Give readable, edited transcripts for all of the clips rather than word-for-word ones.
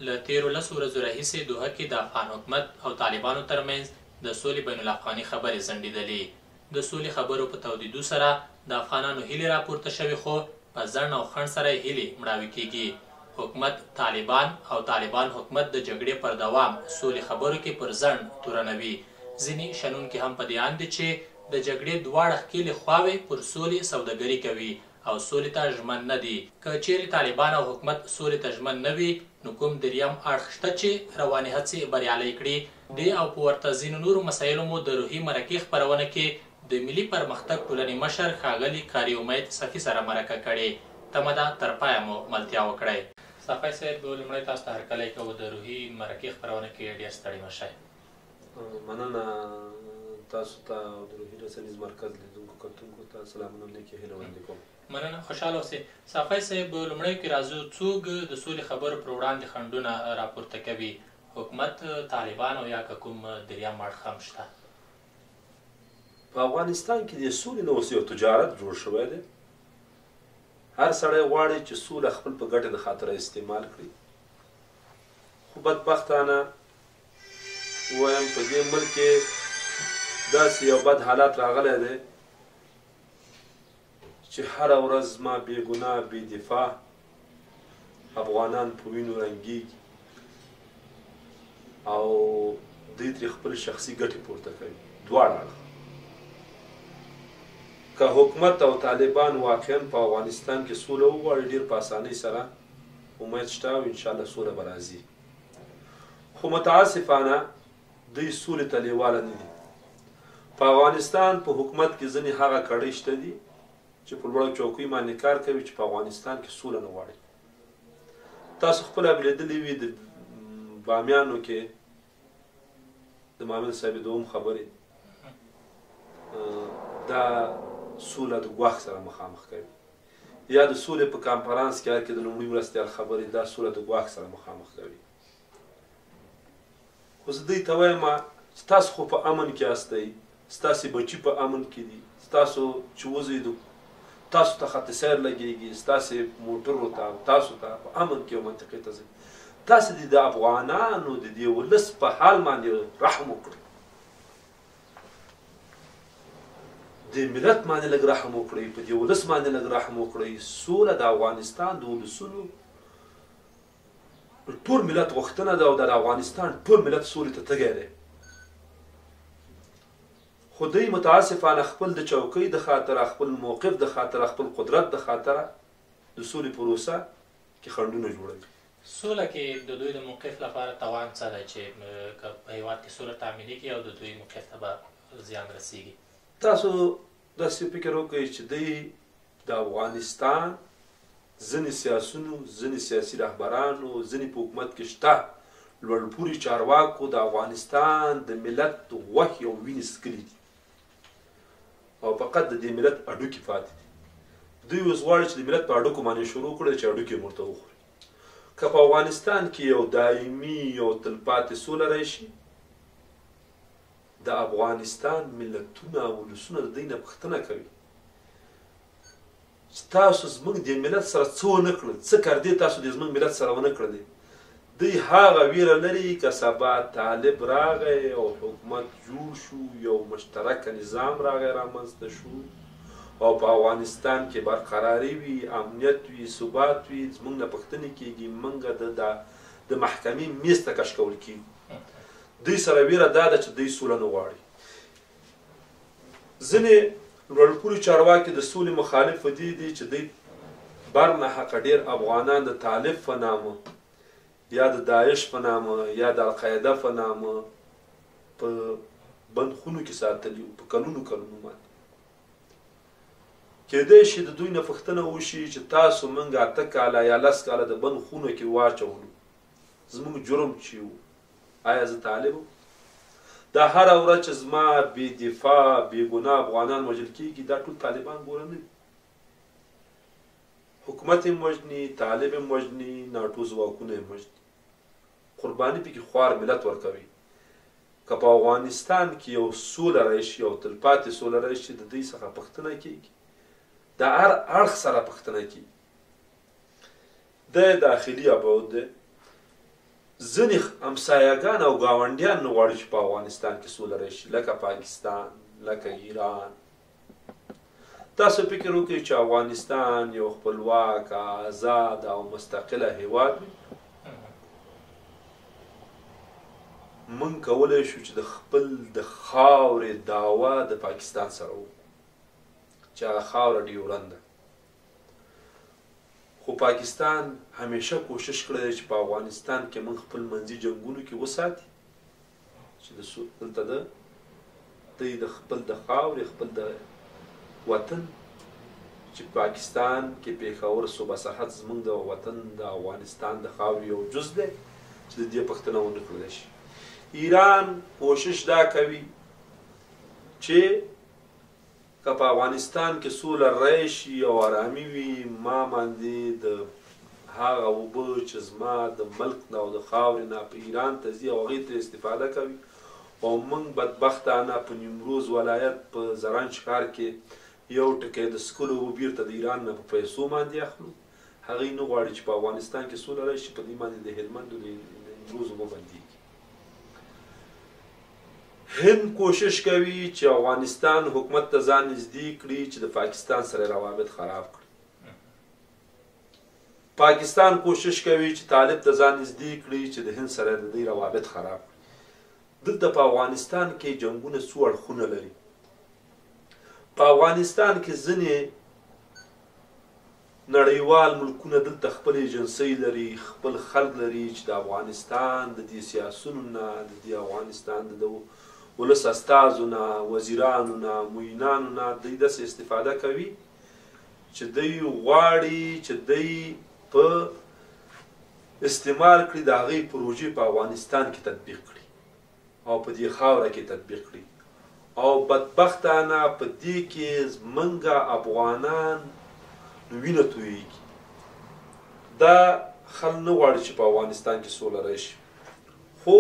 له تیرو 10 ورځو راهیسې دوحه کې د افغان حکومت او طالبانو ترمنځ د سولې بین الافغاني خبرې ځنډېدلې. د سولې خبرو په تودېدو سره د افغانانو هیلې راپورته شوې، خو په ځنډ او خنډ سره یې هیلې مړاوې کېږي. حکومت طالبان او طالبان حکومت د جګړې پر دوام سولې خبرو کې پر ځنډ تورنوي. ځینې شنونکي هم په دې اند دي چې د جګړې دواړه ښکېلې خواوې پر سولې سوداګري کوي او سولې ته ژمن نه دي. که چیرې طالبان او حکومت سولې ته ژمن نه وي، نو کوم دریم اړخ شته چې روانې هڅې بریالۍ کړي. دې او په ورته ځینو نورو مسایلو مو د روهي مرکې خپرونه کې د ملي پرمختګ ټولنې مشر ښاغلي قاري اميد صافي سره مرکه کړې. تمه ده تر پایه مو ملتیا وکړئ. صافي صاحب، لومړی تاسو ته هرکلی کوو. د روهي مرکې خپرونه کې ډېر ستړي مه شئ. مننه تاسو ته او د روهي رسنیز مرکز لیدونکو کتونکو ته سلامونه لیکې هیله وړاندې کوم. مننه، خوشحاله اوسئ. صافي صاحب، لومړی کې راځو، څوک د سولې خبرو پر وړاندې خنډونه راپورته کوي؟ حکومت، طالبان او یا که کوم دریم اړخ هم شته؟ په افغانستان کې د سولې نه اوس یو تجارت جوړ شوی دی. هر سړی غواړي چې سوله خپل په ګټې د خاطره استعمال کړي، خو بدبختانه وایم په دې ملک کې داسې یو بد حالات راغلی دی چې هره ورځ زما بې ګناه بې دفاع افغانان په وینو رنګېږي او دوی ترې خپل شخصي ګټې پورته کوي. دواړه اړخ، که حکومت او طالبان واقعا په افغانستان کې سوله وغواړي، ډېر په اسانۍ سره امید شته او انشاءالله سوله به راځي. خو متاسفانه دوی سولې ته لیواله نه دي. په افغانستان په حکومت کې ځینې هغه کړۍ شته دي چې په لوړو چوکیو باندې کار کوي چې په افغانستان کې سوله نه غواړي. تاسو خپله به لیدلي وي د بامیانو کې د مامل صاحب د خبرې دا سوله د ګواښ سره مخامخ کوي، یا د سولې په کانفرانس کې هر کې د لومړي مرستیال خبرې دا سوله د ګواښ سره مخامخ کوي. خو زه دوی ته وایم چې تاسو خو په امن کې یاستئ، ستاسې بچي په امن کې دي، ستاسو چې وځئ تاسو ته خط سیر لګېږي، ستاسې موټرو ته تاسو ته په امن کې یو منطقې ته ځئ. تاسې د افغانانو د دې ولس په حال باندې رحم وکړئ، د ملت باندې لږ رحم وکړئ، په دې ولس باندې لږ رحم وکړئ. سوله د افغانستان د ولسونو ټول ملت غوښتنه ده او د افغانستان ټول ملت سولې ته تږی دی. خو دوی متاسفانه خپل د چوکۍ د خاطره، خپل موقف د خاطره، خپل قدرت د خاطره د سولې پروسه کې خنډونه جوړوي. سوله کې د دوی د موقف لپاره توان څه دی چې که په هېواد کې سوله تامینېږي او د دوی موقف ته به زیان رسېږي؟ تاسو داسې فکر وکړئ چې دوی د افغانستان ځینې سیاسونو، ځینې سیاسي رهبرانو، ځینې په حکومت کې شته لوړپوړي چارواکو د افغانستان د ملت غوښې او وینې څښلي دي او فقط د دې ملت هډوکي پاتې دي. دوی اوس غواړي چې د ملت په هډوکو باندې شروع کړي چې هډوکي یې ورته وخوري. که په افغانستان کې یو دایمي یو تلپاتې سوله راشي، د افغانستان ملتونه او ولسونه د دوی نه پوښتنه کوي چې تاسو زموږ د ملت سره څه ونه کړل، څه کردې تاسو د زموږ ملت سره ونه کړلې. دوی هغه ویره لري که سبا طالب راغی او حکومت جوړ شو، یو مشترک نظام راغی رامنځته شو او په افغانستان کې برقراري وي، امنیت وي، ثبات وي، زموږ نه پوښتنې کېږي، موږ د محکمې میز ته کش کول کېږي. دوی سره ویره دا ده چې دوی سوله نه غواړي. ځینې لوړپوړي چارواکي د سولې مخالف دي چې دوی برنه حقه ډېر افغانان د طالب په نامه یا د داعش په نامه یا د القاعده په نامه په بندخونو کې ساتلي وو په کلونو کلونو باندې. کېدای شي د دوی نه پوښتنه وشي چې تاسو موږ 8 کاله یا 10 کاله د بندخونو کې واچولو، زموږ جرم چې وو آیا زه طالب وم؟ دا هره ورځ چې زما بې دفاع بې ګناه افغانان وژل کېږي، دا ټول طالبان ګوره نه دي. حکومت یې وژني، طالب یې وژني، ناټو ځواکونه یې وژني، قرباني پکې خوار ملت ورکوي. که په افغانستان کې یو سوله راشي، یو تلپاتې سوله راشي، د دوی څخه پوښتنه کېږي، د هر اړخ سره پوښتنه کېږي. د داخلي ابعاد دی، ځینې همسایهګان او ګاونډیان نه غواړي چې په افغانستان کې سوله راشي، لکه پاکستان، لکه ایران. تاسو فکر وکړئ چې افغانستان یو خپلواک، آزاد او مستقله هیواد وي، موږ کولی شو چې د خپل د خاورې دعوا د پاکستان سره وکړو چې هغه خاوره ډیورنډ ده. خو پاکستان همیشه کوشش کړی دی چې په افغانستان کې موږ خپل منځي جنګونو کې وساتي، چې دلته دوی د خپل د خاورې، خپل د وطن، چې پاکستان کې پېښور صوبه سرحد زموږ د وطن د افغانستان د خاورې یو جز دی چې د دې پوښتنه ونه کړلی شي. ایران کوشش دا کوي چې که په افغانستان کې سوله راشي او آرامي وي، ما باندې د هغه اوبه چې زما د ملک نه او د خاورې نه په ایران ته ځي او هغې ته استفاده کوي، او موږ بدبختانه په نیمروز ولایت په زرنج ښار کې یو ټکی د څښلو اوبه بیرته د ایران نه په پیسو باندې اخلو. هغوی نه غواړي چې په افغانستان کې سوله راشي، په دې باندې د هلمند او د نیمروز اوبه بندېږي. هند کوشش کوي چې افغانستان حکومت ته ځان نږدې کړي چې د پاکستان سره روابط خراب کړي. پاکستان کوشش کوي چې طالب ته ځان نږدې کړي چې د هند سره د دوی روابط خراب کړي. دلته په افغانستان کې جنګونه څو اړخونه لري. په افغانستان کې ځینې نړیوال ملکونه دلته خپل ایجنسۍ لري، خپل خلک لري چې د افغانستان د دې سیاسونو نه، د دې افغانستان د ولس استازو نه، وزیرانو نه، معینانو نه دوی داسې استفاده کوي چې دوی غواړي چې دوی په استعمال کړي د هغې پروژې په افغانستان کې تطبیق کړي او په دې خاوره کې تطبیق کړي، او بدبختانه په دې کې زمونږ افغانان وینه تویېږي. دا خلک نه غواړي چې په افغانستان کې سوله راشي، خو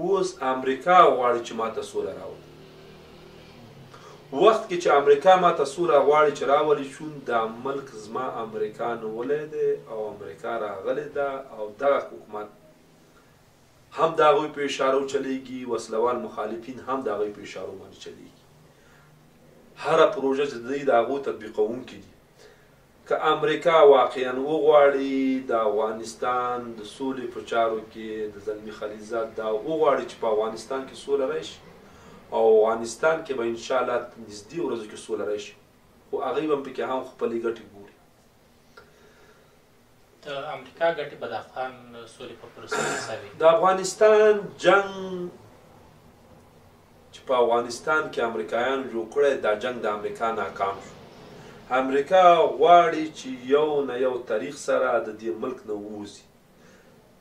اوس امریکا غواړي چې ماته سوله راولي. وخت کې چې امریکا ماته سوله غواړي چې راولي، چون دا ملک زما امریکا نیولی دی او امریکا راغلی ده، او دغه حکومت هم د هغوی په اشارو چلیږي، وسلوال مخالفین هم د هغوی په اشارو باندې چلیږي. هره پروژه چې دوی د هغو تطبیقوونکي دي. که امریکا واقعا وغواړي د افغانستان د سولې په چارو کې د زلمي خلیلزاد دا وغواړي چې په افغانستان کې سوله راشي، او افغانستان کې به انشاءالله نږدې ورځو کې سوله راشي، خو هغوی به پکې هم خپلې ګټې ګوري. د امریکا ګټې به د افغان سولې په پروسه کې څه وي؟ د افغانستان جنګ چې په افغانستان کې امریکایانو جوړ کړی، دا جنګ د امریکا ناکام شو. امریکا غواړي چې یو نه یو تاریخ سره د دې ملک نه ووځي،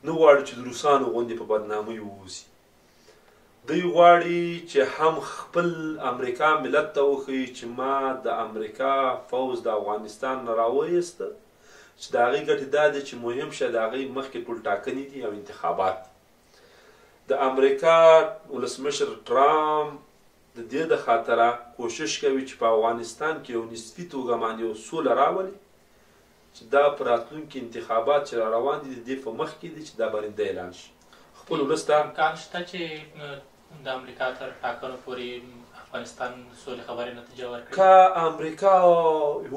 نه غواړي چې د روسانو غوندې په بدنامۍ ووځي. دوی غواړي چې هم خپل امریکا ملت ته وښیي چې ما د امریکا فوز د افغانستان نه راوایسته، چې د هغې ګټې دا دی چې مهم شه د هغې مخکې ټول ټاکنې دي او انتخابات. د امریکا ولسمشر ټرامپ د دې د خاطره کوشش کوي چې په افغانستان کې یو نسبي توګه باندې یو سوله راولي، چې دا په راتلونکي انتخابات چې را روان دي د دې په مخ کې دي چې دا برنده اعلان شي. خپل ولس ته امکان شته چې د امریکا تر ټاکنو پورې افغانستان سولې خبرې نتیجه ورکړي؟ که امریکا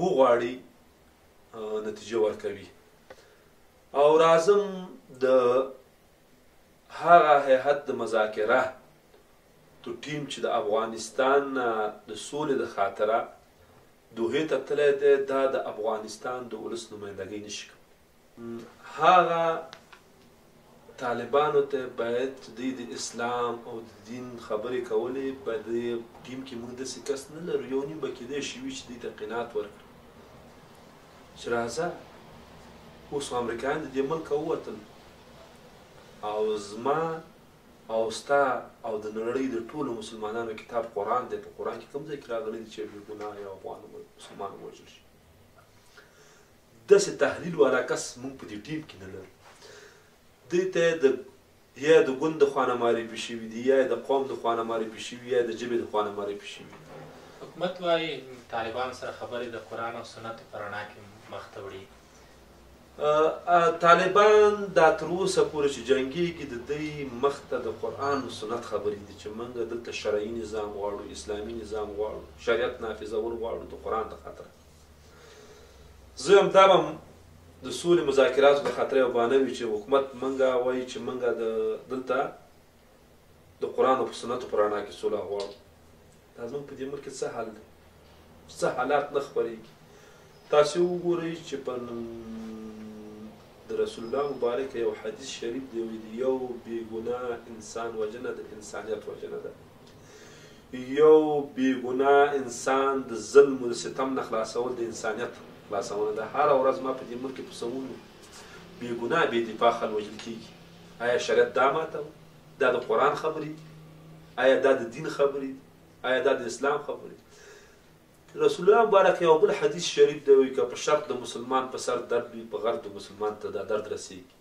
وغواړي نتیجه ورکوي، او راځم د هغه هیئت د مذاکره تو ټیم چې د افغانستان د سولې د خاطره دوحې ته تللی دی، دا د افغانستان د ولس نمایندګۍ نشي کولی. هغه طالبانو ته باید دوی د اسلام او د دین خبرې کولې، په دې ټیم کې موږ داسې کس نه لرو، یو نیم به کیدای شي وي چې دوی ته قناعت ورکړي چې راځه اوس امریکایان د دې ملکه ووتل، او زما او ستا او د نړۍ د ټولو مسلمانانو کتاب قرآن دی. په قرآن کې کوم ځای کې راغلی دی چې بې ګناه یو افغان مسلمان ووژل شي؟ داسې تحلیل والا کس موږ په دې ټیم کې نه لرو. دوی ته یا د ګوند د خوا نه معرفي شوي دي، یا د قوم د خوا نه معرفي شوي، یا د ژبې د خوا نه معرفي شوي. حکومت وایي طالبان سره خبرې د قرآن او سنت په رڼا کې مخ ته وړي. طالبان دا تر اوسه پورې چې جنګېږي د دوی مخ ته د قرآن و سنت خبرې دي چې موږ دلته شرعي نظام غواړو، اسلامي نظام غواړو، شریعت نافظول غواړو د قرآن د خاطره. زه هم دا به د سولې مذاکراتو د خاطره یو بهانه وي چې حکومت موږ وایي چې موږ دلته د قرآن او سنتو په رڼا کې سوله غواړو. دا زموږ په دې ملک کې څه حال دی؟ څه حالات نه خپرېږي؟ تاسې وګورئ چې په د رسول الله مبارک یو حدیث شریف دی ویلي یو بېګناه انسان وژنه د انسانیت وژنه ده. یو بېګناه انسان د ظلم و د ستم نه خلاصول د انسانیت خلاصونه ده. هره ورځ ما په دې ملک کې په سوونو بېګناه بې دفاع خلک وژل کېږي. آیا شریعت دا ماته دا د قرآن خبرې دي؟ آیا دا د دین خبرې دي؟ آیا دا د اسلام خبرې دي؟ رسول الله مبارک یو بل حدیث شریف دی وایي که په شرق د مسلمان په سر درد وي په غرب د مسلمان ته دا درد رسېږي.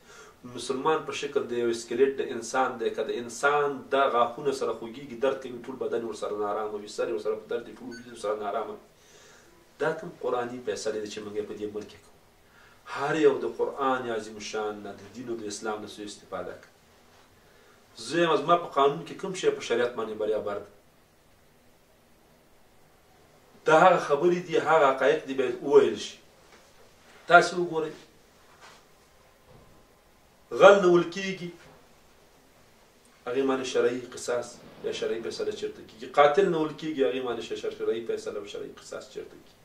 مسلمان په شکل د یو اسکلیټ د انسان دی، که د انسان دا غاښونه سره خوږېږي درد کوي ټول بدن ورسره نارامه وي، سر یې ورسره په درد وي، ټول وجود ورسره نارامه وي. دا کوم قرآني فیصلې دي چې موږ یې په دې ملک کې کوو؟ هر یو د قرآن عظیم الشان نه د دین او د اسلام نه سوء استفاده کوي. زه یم زما په قانون کې کوم شی په شریعت باندې برابر دی؟ دا هغه خبرې دي، هغه حقایق دي باید وویل شي. تاسې وګورئ غل نیول کېږي هغې باندې شرعي قصاص یا شرعي فیصله چېرته کېږي. قاتل نیول کېږي هغې باندې شرعي فیصله او شرعي قصاص چېرته کېږي.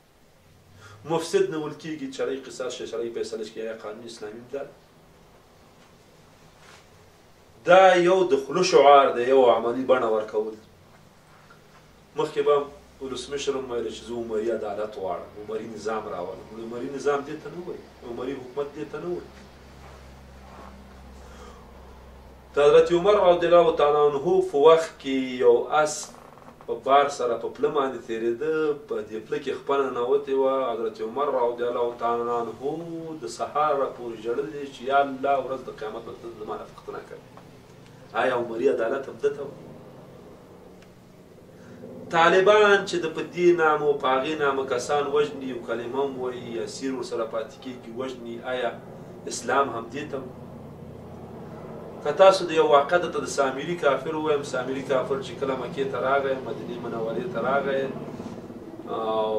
مفسد نیول کېږي شرعي قصاص شرعي فیصله کېږي. یا قانون اسلامي دا یو د خولو شعار دی، یو عملي بڼه ورکول. مخکې به ولسمشر هم ویل چې زه عمري عدالت غواړم، عمري نظام راولم. عمري نظام دې ته نه وایي، عمري حکومت دې ته نه وایي. د حضرت عمر رضی الله تعالی عنه په وخت کې یو اس په بار سره په پله باندې تېرېده، په دې پله کې خپه ننوتې وه. حضرت عمر رضی الله تعالی عنه د سهار راپورې ژړلې چې یا الله ورځ د قیامت به ته زما نه پوښتنه کوې. آیا عمري عدالت هم ده ته طالبان چې د په دې نامه او په هغې نامه کسان وژني او کلمه هم وایي یا سیر ورسره پاتې کېږي وژني، آیا اسلام هم دې ته که تاسو د یو واقع درته د سامري کافر ووایم، سامري کافر چې کله مکې ته راغی، مدینې منورې ته راغی او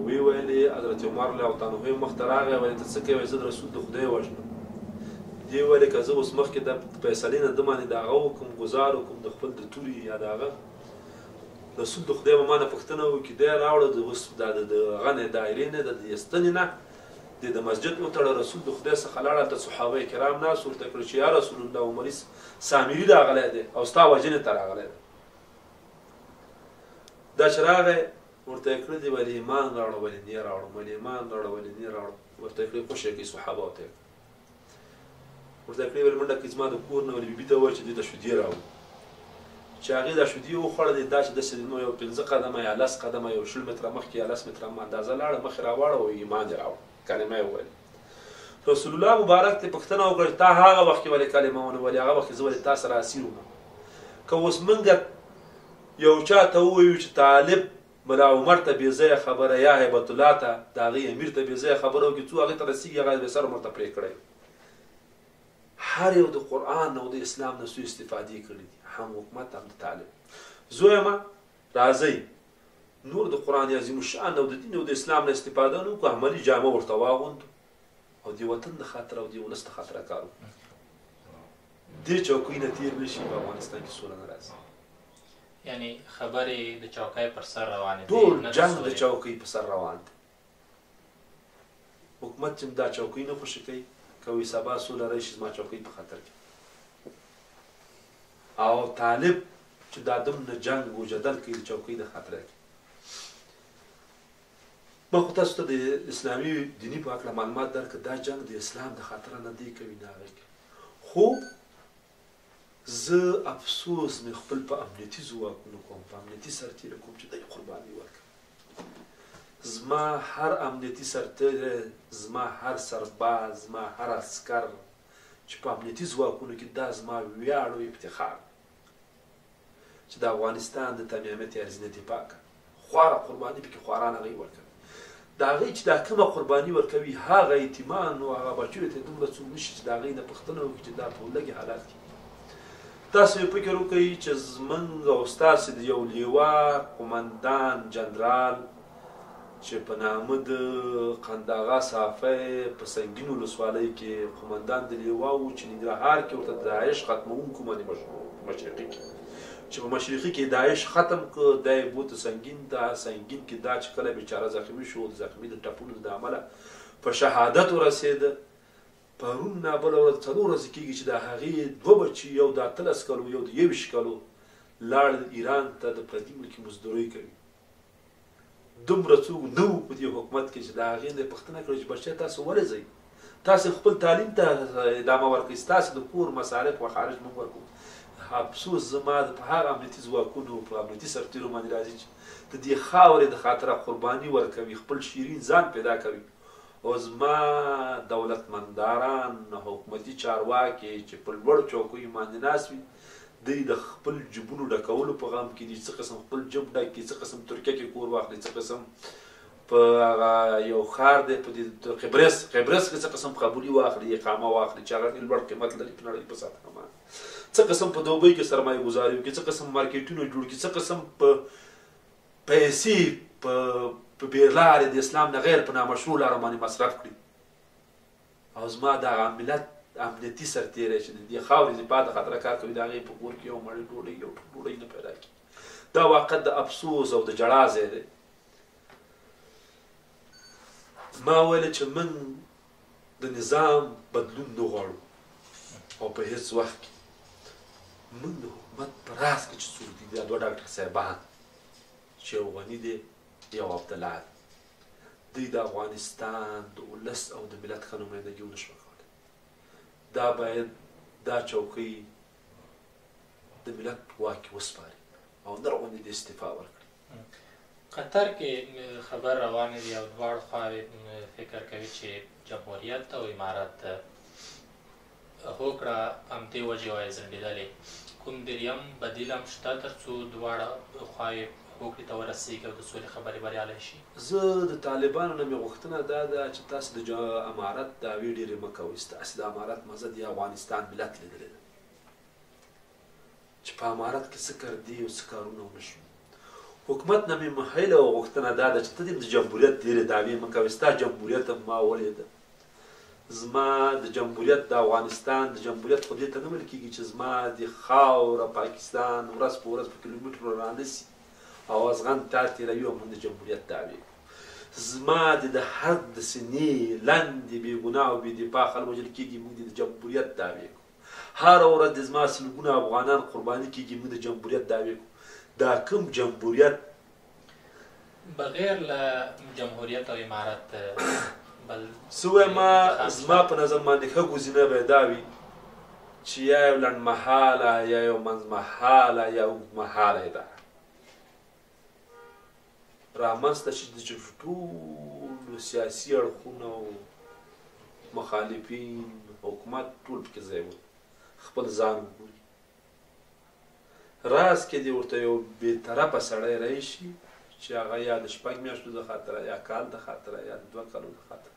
ویې ویلې حضرت عمر رضی الله عنه مخ ته راغی، ویلې ته څه کوې؟ زه د رسول د خدای وژنم. دې ویلې که زه اوس مخکې د فیصلې نه ده باندې د هغه وکړم ګزار وکړم د خپل د تورې یا د هغه رسول د خدای به ما نه پوښتنه وکړي دی راوړه د اوس د هغه نه دایرې نه د ستنې نه د مسجد وتړه. رسول د خدای څخه لاړه، هلته صحابه کرام ناست ورته کړه چې یا رسول الله عمري سامري راغلی دی او ستا وژنې ته راغلی دی. دا چې راغی ورته یې کړه دي ولې ایمان راوړه ولې نه یې راوړم، ولې ایمان راوړه ولې نه یې راوړم. ورته یې کړه خوشې کړي صحابه ورته یې ورته یې کړې ولې منډه کړي زما د کور نه ولې بیبي ته وویل چې دې ته شودې راوړو. چې هغې دا شودې وخوړلې دا چې داسې نو یو 15 قدمه یا 10 قدمه یو 20 متره مخکې یا 10 متره اندازه لاړه، مخې راواړه او ایمان یې راوړه، کلمه یې وویل. رسول الله مبارک ته پوښتنه وکړه تا هغه وخت کې ولې کلمه ونه ویلې، هغه وخت کې زه ولې تا سره اسیر وم. که اوس موږ یو چا ته ووایو چې طالب ملا عمر ته بې ځایه خبره یا هیبت الله ته د هغې امیر ته بې ځایه خبره وکړي څو هغې ته رسېږي هغه به سر عمر ته پرې کړی. هر یو د قرآن او د اسلام نه سوء استفادې کړي دي، هم حکومت هم د طالب. زویمه راځئ نور د قرآن عظیم الشان او د دین او د اسلام نه استفاده نه وکړو، عملي جامه ورته واغوندو او د وطن د خاطره او د ولس د خاطره کار وکړو. دې چوکۍ نه تېر نه شي په افغانستان کې سوله نه راځي. یعنې خبرې د چوکۍ پر سر روانې دي، ټول جنګ د چوکۍ په سر روان دی. حکومت چې دا چوکۍ نه خوښي کوي که وایي سبا سوله راشي زما چوکۍ په خطر کې، او طالب چې دا دومره جنګ و جدل کوي د چوکۍ د خطره کې. ما خو تاسو ته د اسلامي دیني په هکله معلومات درکړه، دا جنګ د اسلام د خطره نه دی کوي نه هغې کوي. خو زه افسوس مې خپل په امنیتي ځواکونو کوم، په امنیتي سرتېره کوم چې دوی قرباني ورکړم. زما هر امنیتي سرتېری، زما هر سرباز، زما هر عسکر چې په امنیتي ځواکونو کې دا زما ویاړ او افتخار چې د افغانستان د تمامیت ارزینه دفاع کوي، خواره قرباني پکې خواران هغوی ورکوي. د هغې چې دا کومه قرباني ورکوي هغه یتیمان او هغه بچیو ته دومره څوک نشي چې د هغې نه پوښتنه وکړي چې دا په لږې حالات کې تاسو یې فکر وکړئ چې زموږ او ستاسې د یو لیوا قومندان جنرال چې په نامه د قنداغا صافی په سنګین ولسوالۍ کې قومندان د لیوا و چې ننګرهار کې ورته د داعش ختموونکو باندې مشرقي کې چې په مشرقي کې داعش ختم کړ دا یې بوته سنګین ته سنګین کې دا چې کله بیچاره زخمي شو د زخمي د ټپونو د امله په شهادت ورسېده پرون نابله ورځ 4 ورځې کېږي چې د هغې 2 بچي یو د 18 کلو یو د 21 کلو لاړل ایران ته د پردي ملکي مزدورۍ کوي دومره څوک نه وو په دې حکومت کې چې د هغې نه یې پوښتنه کړې چې بچی تاسو ولې ځئ تاسې خپل تعلیم ته ادامه ورکړئ ستاسې د کور مصارف و خارج موږ ورکوو افسوس زما په هغه امنیتي ځواکونو په امنیتي سرتېرو باندې راځي چې د دې خاورې د خاطره قرباني ورکوي خپل شیرین ځان پیدا کوي او زما دولتمنداران حکومتي چارواکي چې په لوړ چوکیو باندې ناست وي دوی د خپل جبونو ډکولو په غم کې دي څه قسم خپل جب ډک کړي څه قسم ترکیه کې کور واخلي څه قسم په هغه یو ښار دی په دې قبرس کې څه قسم قبولي واخلي اقامه واخلي چې هغه لوړ قیمت لري په نړۍ په سطحه باندې څه قسم په دوبۍ کې سرمایه ګزاري وکړي څه قسم مارکیټونه جوړ کړي څه قسم په پیسې په بېلارې د اسلام نه غیر په نامشروع لارو باندې مصرف کړي او زما دغه ملت امنیتي سرتېری چې د دې خاورې دفاع د خطره کار کوي د هغې په کور کې یو مړۍ ډوډۍ یو ډوډۍ نه پیدا کړي دا واقعیت د افسوس او د ژړا ځای دی ما ویله چې من د نظام بدلون نه غواړو او په هېڅ وخت کې من د حکومت په راس کې چې څوک دي دا 2 ډاکټر صاحبان چې یو غني دی یو عبدالله دی دوی د افغانستان د ولس او د ملت ښه نمایندګي ونه شوه کولی دا باید دا چوکۍ د ملت په واک کې وسپاري او نر غوندې د استعفا ورکړي قطر کې خبر روانې دي او دواړو خواوې فکر کوي چې جمهوریت او امارت هوکړه همدې وجې وایي ځنډېدلې کوم دریم بدیل هم شته تر څو دواړه خواوې هوکړې ته ورسېږي او د سولې خبرې بریالی شي زه د طالبانو نه مې غوښتنه دا ده چې تاسو د امارت دعوې ډېرې مه کوئ ستاسې د امارت مزه د افغانستان ملت لیدلی ده چې په امارت کې څه کردي او څه کارونه ونه شو حکومت نه مې محیله او غوښتنه دا ده چې ته د جمهوریت ډېرې دعوې مه کوئ ستا جمهوریت هم ما ولیده زما د جمهوریت د افغانستان د جمهوریت خو دې ته نه ویل کېږي چې زما د خاوره پاکستان ورځ په ورځ په کیلومترو رانیسي او ازغن تا تېروي او موږ د جمهوریت دعوې زما د حد د سینې لاندې بې ګناه او بې دفاع خلک وژل کېږي موږ د جمهوریت دعوې کوو هره ورځ د زما سلګونه افغانان قرباني کېږي موږ د جمهوریت دعوې کوو دا کوم جمهوریت بغیر له جمهوریت او امارت بل څه وایم زما په نظر باندې ښه ګزینه به دا وي چې یا یو لنډمهاله یا یو منځمهاله یا اوږدمهاله اداره رامنځته شي چې ټولو سیاسي اړخونه او مخالفین حکومت ټول پکې ځای وي خپل ځان وګوري راز کې دې ورته یو بېطرفه سړی راشي چې هغه یا د 6 میاشتو د خاطره یا کال د خاطره یا د 2 کالو د خاطره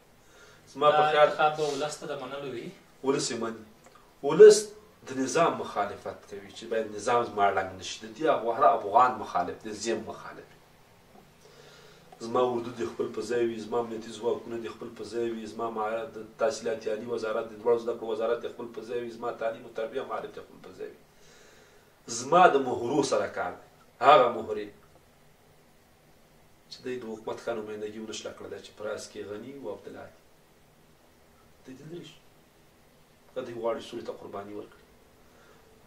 زما په خیال انتخاب به ولس ته د منلو وي ولس یې مني ولس د نظام مخالفت کوي چې باید نظام زما ړنګ نه شي د دې هر افغان مخالف دی زیم مخالف زما اردو د خپل په ځای وي زما امنیتي ځواکونه د خپل په ځای وي زما د تحصیلات عالي وزارت د دواړو زده کړو وزارت د خپل په ځای وي زما تعلیم او تربیه معارف د خپل په ځای وي زما د مهرو سره کار دی هغه مهرې چې دوی د حکومت ښه نمایندګي ونه شله کړلی چې په راس کې غني او عبدالله دي دوی دې لرې شي که دوی غواړي سولې ته قرباني ورکړي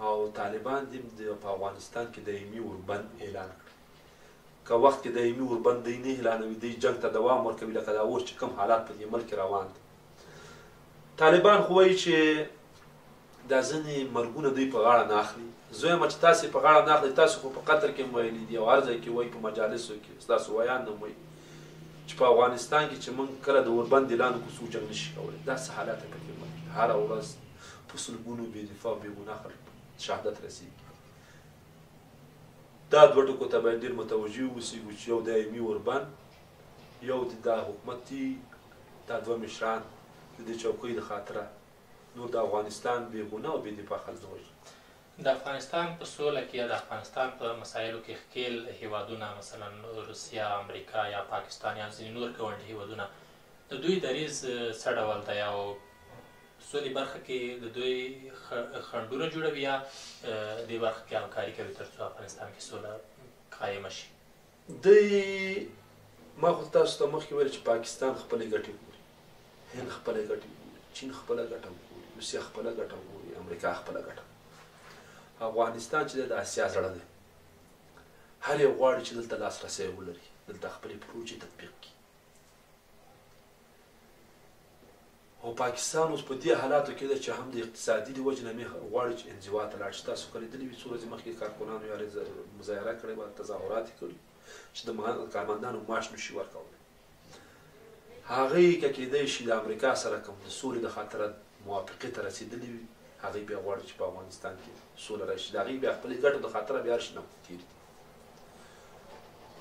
او طالبان دې په افغانستان کې دایمي اوربند اعلان کړي که وخت کې دایمي اوربند دوی نه اعلانوي دوی جنګ ته دوام ورکوي لکه دا اوس چې کوم حالات په دې ملک کې روان دي طالبان خو وایي چې دا ځینې مرګونه دوی په غاړه نه اخلي زه وایم چې تاسې په غاړه نه اخلئ تاسو خو په قطر کې هم ویلي دي او هر ځای کې وایي په مجالسو کې ستاسو ویان هم وایي چې په افغانستان کې چې موږ کله د اوربند اعلان وکړو څوک جنګ نشي کولی دا څه حالات په کې ملک هره ورځ په سلګونو بې دفاع بې ګناه خلک شهادت رسېږي دا 2 ټکو ته باید ډېر متوجه واوسېږو چې یو دایمي اوربند یو دا حکومت دي دا دوه مشران د دې چوکۍ د خاطره نور د افغانستان بېګونه او بې دفاع خلک نه وژني. د افغانستان په سوله کې یا د افغانستان په مسایلو کې ښکېل هیوادونه مثلا روسیه، امریکا یا پاکستان یا ځینې نور ګاونډي هیوادونه د دوی دریځ څه ډول دی او سولې برخه کې د دوی خنډونه جوړوي یا دې برخه کې همکاري کوي تر څو افغانستان کې سوله قایمه شي؟ دوی ما خو تاسو ته مخکې ویل چې پاکستان خپلې ګټې ګوري، هند خپلې ګټې ګوري، چین خپله ګټه ګوري، روسیه خپله ګټه ګوري، امریکا خپله ګټه. افغانستان چې دی د اسیا زړه دی، هر یو غواړي چې دلته لاسرسی ولري، دلته خپلې پروژې تطبیق کړي. او پاکستان اوس په دې حالاتو کې ده چې هم د اقتصادي د وجې نه غواړي چې انزوا ته لاړ شي. تاسو که لیدلي وي څو ورځې مخکې کارکونانو یا مظاهره کړې وه، تظاهرات یې کړي چې د کارمندانو معاش نشي ورکولی. هغوی که کېدی شي د امریکا سره کوم د سولې د خاطره موافقې ته رسېدلي وي، هغوی بیا غواړي چې په افغانستان کې سوله راشي. د هغوی بیا خپلې ګټو د خاطره بیا هر شي نه تېر دي.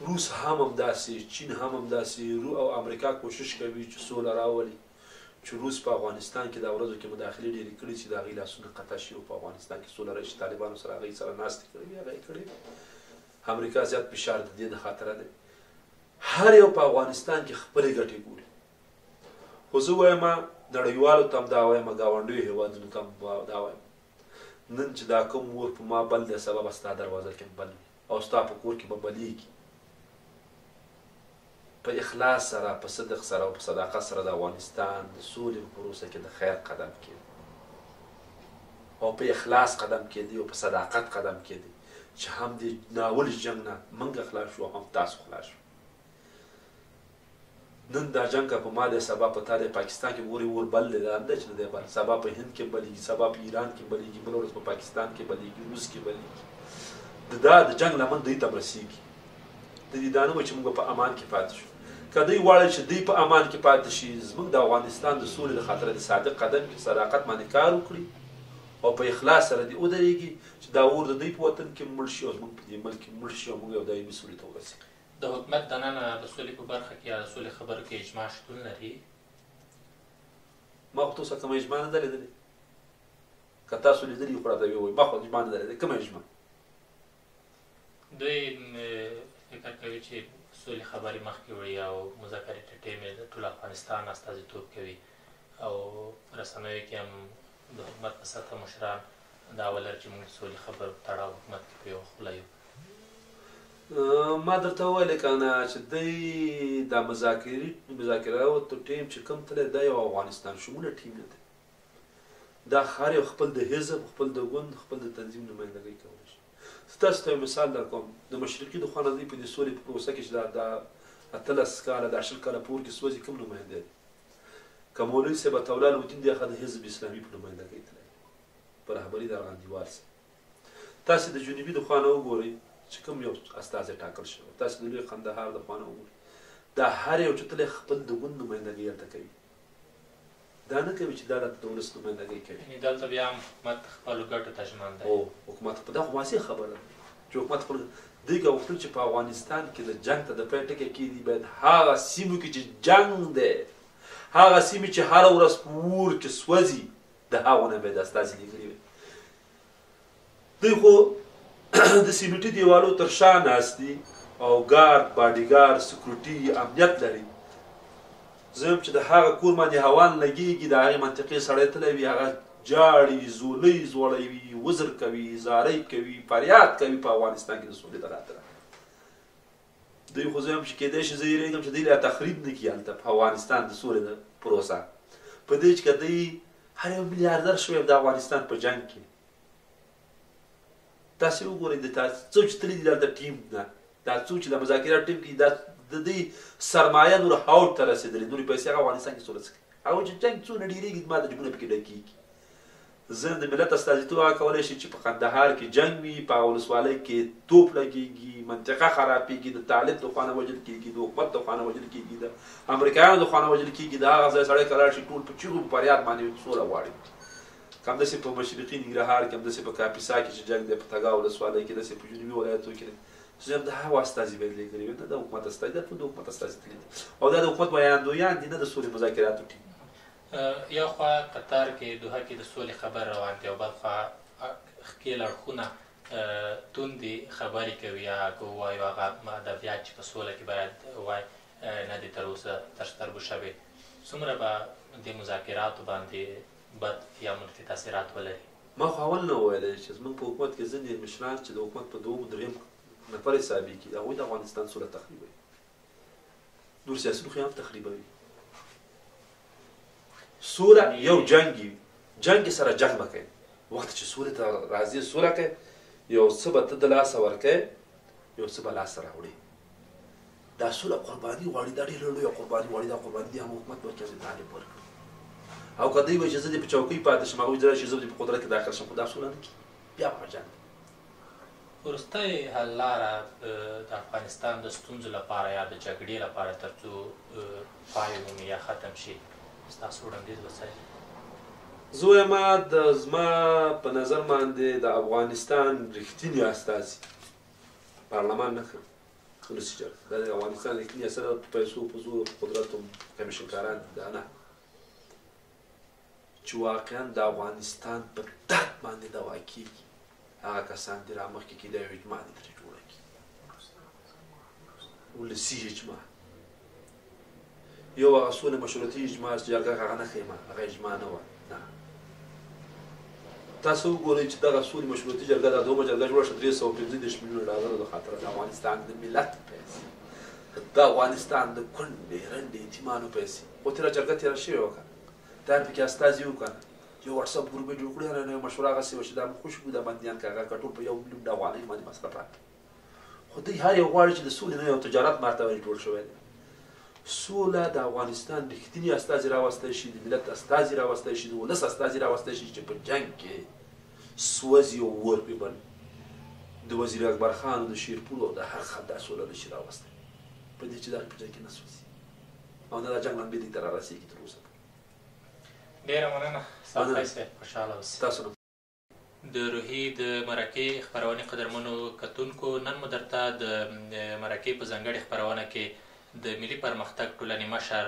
روس هم همداسې، چین هم همداسې، او امریکا کوشش کوي چې سوله راولي، چې روس په افغانستان کې دا ورځو کې مداخلې ډېرې کړي چې د هغوی لاسونه قطع شي او په افغانستان کې سوله راشي. طالبانو سره هغوی سره ناستې کړې وي، هغه یې کړې. امریکا زیات فشار د دې د خاطره دی. هر یو په افغانستان کې خپلې ګټې ګوري. خو زه وایم نړیوالو ته هم دا وایم، ګاونډیو هېوادونو ته هم دا وایم، نن چې دا کوم اور په ما بل دی، سبا به ستا دروازه کې بل وي او ستا په کور کې به بلیږي. په اخلاص سره، په صدق سره او په صداقت سره د افغانستان د سولې په پروسه کې د خیر قدم کېږي او په اخلاص قدم کېږي او په صداقت قدم کېږي چې هم د ناول جنګ نه موږ خلاص شو هم تاسو خلاص شو. نن دا جنګ که په ما دی، سبا په تا دی. پاکستان کې ګورې اور بل دی، دا هم دی چې نه دی بل. سبا په هند کې بلیږي، سبا په ایران کې بلیږي، بله ورځ په پاکستان کې بلیږي، روس کې بلیږي. د جنګ لمن دوی ته هم رسېږي. د دې دا نه وایي چې موږ په امان کې پاتې شو. که دوی غواړي چې دوی په امان کې پاتې شي، زموږ د افغانستان د سولې د خاطره د صادق قدم کې صداقت باندې کار وکړي او په اخلاص سره دې ودرېږي چې دا اور د دوی په وطن کې مړ شي او زموږ په دې ملک کې مړ شي او موږ یو دایمي سولې ته ورسېږو. د حکومت دننه د سولې په برخه کې یا د سولې خبرو کې اجماع شتون لري؟ ما خو تاسو کومه اجماع نه ده لیدلې. که تاسو لیدلي خو راته ووایئ. ما خو اجماع نه ده لیدلې. کومه اجماع؟ دوی فکر کوي چې سولې خبرې مخکې وړي او مذاکرې ټیم یې د ټول افغانستان استازیتوب کوي او رسنیو کې هم د حکومت په سطحه مشران دا ولري چې موږ سولې خبرو په تړاو حکومت کې په یوه خوله یو. ما درته وویل که نه چې دوی دا مذاکراتو ټیم چې کوم تللی دا یو افغانستان شموله ټیم نه دی. دا هر یو خپل د حزب، خپل د ګوند، خپل د تنظیم نمایندګۍ کولی شي. تاسو ته یو مثال درکوم. د مشرقي د خوا نه دوی په دې سولې په پروسه کې چې دا 18 کاله د 20 کاله په اور کې سوځي کوم نماینده دی؟ که مولوي صاحب عطاالله الدین دی، هغه د حزب اسلامي په نمایندګۍ تللی په رهبري د ارغندیوال صاحب. تاسې د جنوبي د خوا نه وګورئ چې کوم یو استازی ټاکل شوی. تاسې د لوی قندهار د خوا نه وګورئ، دا هر یو چې تللی خپل د ګوند نمایندګۍ هلته کوي. دا نه کوي چې دا د ولس نمایندګۍ کوي. یعنې دلته بیا هم حکومت خپلو ګټو ته ژمن دی. حکومت په دا خو واضح خبره ده چې حکومت خپل دوی که غوښتل چې په افغانستان کې د جنګ ته د پای ټکی کېږدي، باید هغه سیمو کې چې جنګ دی، هغه سیمې چې هره ورځ په اور کې سوځي، د هغو نه باید استازي لېږلي وي. دوی خو د سیمټي دیوالو تر شا ناست دي او ګارد، باډیګارد، سکیورټي، امنیت لري. زه یم چې د هغه کور باندې هوان لګېږي، د هغې منطقې سړی تللی وي، هغه جاړي، زولۍ زوړوي، وزر کوي، زارۍ کوي، فریاد کوي په افغانستان کې د سولې د خاطره. دوی خو زه یم چې کېدی شي زه یېرېږم چې دوی لا تخریب نه کړي هلته په افغانستان د سولې د پروسه، په دې چې که دوی هر یو میلیاردر شوی د افغانستان په جنګ کې. تاسې وګورئ د څو چې تللي دي دلته ټیم نه، دا څو چې د مذاکرات ټیم کې دا د دوی سرمایه نور هاوټ ته رسېدلې، نورې پیسې هغه افغانستان کې سوله څه کوي. هغه چې جنګ څونه ډېرېږي زما د جېبونه پکې ډکېږي. زه د ملت استازیتوب هغه کولی شي چې په قندهار کې جنګ وي، په هغه ولسوالۍ کې توپ لګېږي، منطقه خرابېږي، د طالب د خوا نه وژل کېږي، د حکومت د خوا نه وژل کېږي، د امریکایانو د خوا نه وژل کېږي. د هغه ځای سړی که لاړ شي ټول په چیغو په فریاد باندې سوله غواړي. که همداسې په مشرقي ننګرهار کې، همداسې په کاپیسا کې چې جنګ دی، په تګا ولسوالۍ کې، داسې په جنوبي ولایتو کې زه د هغو استازي باید لېږلي وي، نه د حکومت استازي، دا ټول د حکومت استازي تللي دي او دا د حکومت ویاندویان دي، نه د سولې مذاکراتو ټیم. یو خوا قطر کې دوحه کې د سولې خبر روان دی او بل خوا ښکېل اړخونه توندې خبرې کوي یا که ووایو هغه ادبیات چې په سوله کې باید ووایي نه دي تر اوسه تر سترګو شوې. څومره به د مذاکراتو باندې بد یا منفي تاثیرات ولري؟ ما خو اول نه وویلی چې زموږ په حکومت کې ځینې مشران چې د حکومت په دوم درېیم نفر حسابي کړي هغوی د افغانستان سوله تخریبوي، نور سیاسي لوښي هم تخریبوي. سوله یو جنګ جنګ سره جنګ به کوي، وخت چې سولې ته راځي سوله کوي، یو څه به ته د لاسه ورکوې، یو څه به لاسه راوړي. دا سوله قرباني غواړي، دا ډېره لویه قرباني غواړي. دا قرباني دې هم حکومت ورکوي، طالب ورکړي. او که دوی وایي چې زه دې په چوکۍ پاتې شم، هغوی چې زه دې په قدرت کې داخل شم، خو دا سوله نه کېږي، بیا به جنګ. وروستی حل لاره د افغانستان د ستونزو لپاره یا د جګړې لپاره تر څو پای ومومي یا ختم شي، ستاسو وړاندیز به څه وي؟ زه وایم زما په نظر باندې د افغانستان رښتینی استازي پارلمان نه کوي، ولسي جرګه. دا د افغانستان رښتینی استازي په پیسو په زور قدرت او کمیشنکاران دا نه، چې واقعا د افغانستان په درد باندې دوا کېږي. هغه کسان دي را مخکې کېدی یو اجماع دې ترې جوړه کړي، ولسي اجماع. یو هغه سوله مشروطي اجماع چې جرګه هغه نه ښیم، هغه اجماع نه وه. نه، تاسو وګورئ چې دغه سولې مشروطي جرګه دا دومره جرګه جوړه شوه 345 میلیونه ډالرو د خاطره د افغانستان د ملت پیسې، د افغانستان د کونډې رنډې یتیمانو پیسې. خو تېره جرګه تېره شوې وه که نه، دا هم پکې استازي وو که نه، یو واټساپ ګروپ یې جوړ کړی، هغه یو مشوره هغسې وه چې دا خوش وو دا بندیان که هغه که ټول په 1 میلیون افغانۍ باندې مصرف کړي. خو دوی هر یو غواړي چې د سولې نه یو تجارت مرتبه جوړ شوی دی. سوله د افغانستان رښتینی استازي راوستی شي، د ملت استازي راوستی شي، د ولس استازي راوستی شي چې په جنګ کې سوځي او اور پرې بل د وزیر اکبر خان د شیرپور او د هر خط دا سوله نشي راوستی په دې چې دا په جنګ کې نه سوځي او نه دا جنګ لمبې دې ته رارسېږي تر اوسه. ډېره مننه صافي صاحب، خوشحاله اوسئ. تاسو نه د روهي د مرکې خپرونې قدرمنو کتونکو، نن مو درته د مرکې په ځانګړې خپرونه کې د ملي پرمختګ ټولنې مشر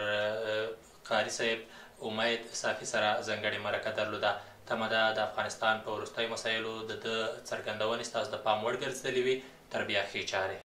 قاري صاحب امید صافي سره ځانګړې مرکه درلوده. تمه ده د افغانستان په وروستیو مسایلو د ده څرګندونې ستاسو د پام وړ ګرځېدلې وي. تر بیا ښې چارې.